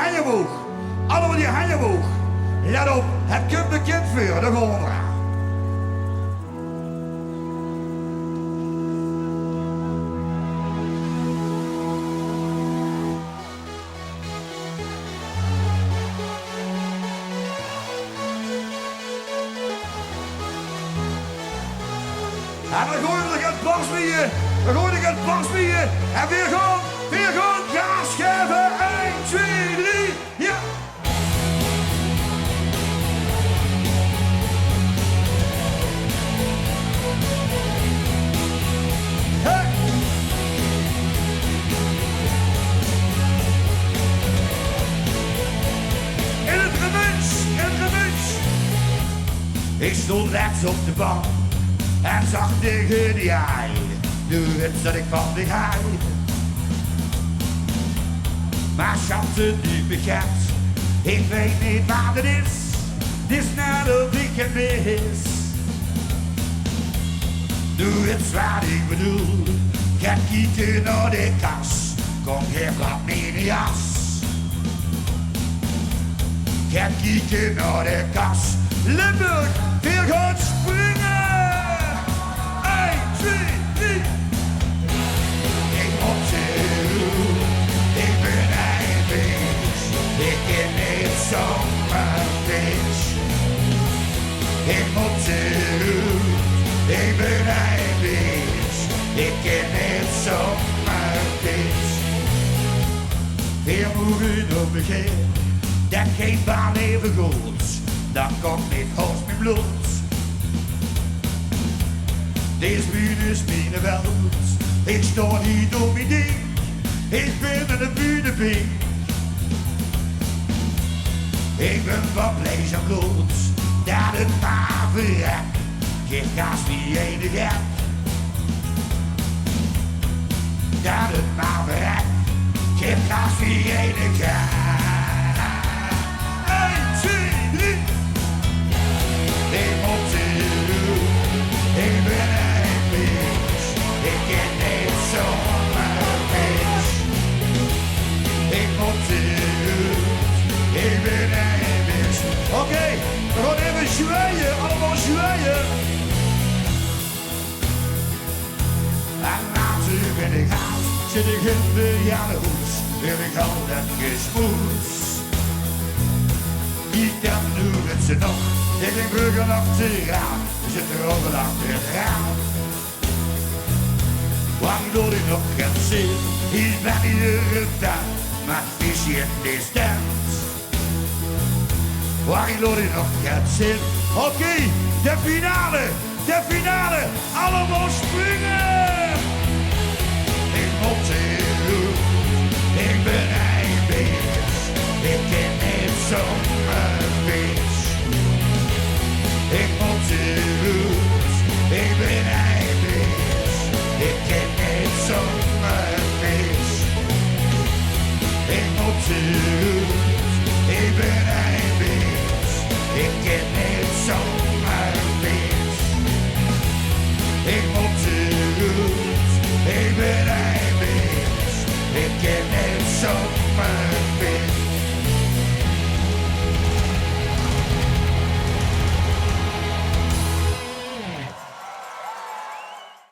handen omhoog. Allemaal die handen omhoog. Let op, het komt bekend voor, daar gaan we eraan. En dan gooien we het barsbier, dan gooien we het barsbier. En weer gaan gas geven. 1, 2, 3, ja. Hey. In het gemuns, in het gemuns. Ik stond rechts op de bank. En zag tegen die ei, doe het dat ik van die ei. Maar schatten die begrijpt, ik weet niet wat het is. Het is net of ik het mis. Doe het wat ik bedoel, ga kijken naar de kas. Kom geef wat meer in jas. Ga kijken naar de kas. Limburg, weer gaat springen. Ik moet doen, ik ben een bitch. Ik ken niet zomaar bitch. Ik moet doen, ik ben een bitch. Ik ken niet zomaar bitch. Weer mogen op begin, dat geen baan even goed. Dat komt niet als mijn bloed. Deze bühne is mijn welt. Ik sta niet op mijn ding. Ik ben een bühnepink. Ik ben van vlees en bloed. Dat het maar verrek. Geef gas wie ene gek. Dat het maar verrek. Geef gas wie ene gek. 1, 2, 3. Ik moet het doen. Ik ben een bitch. Ik ken niet zomaar bitch. Ik moet het doen. Ik ben een bitch. Oké, we gaan even zwaaien. Allemaal zwaaien. En later ben ik uit. Zit ik in de Jannehoes. Wil ik al dat gespoes. Ik kan nu het ze nog. Ik denk burger achteraan. Zit er over achteraan. Waarom wil ik nog gaan zien? Ik ben iedere dag, maar visje in de stand. Waarom wil ik nog gaan zien? Oké, de finale, allemaal springen! Ik moet het doen, ik ben een bitch. Ik ken niet zomaar bitch. Ik moet het doen, ik ben een bitch. Ik ken niet zomaar bitch. Ik moet het doen, ik ben een bitch. Ik ken niet zomaar bitch. Ik moet het doen, ik ben een bitch. Ik ken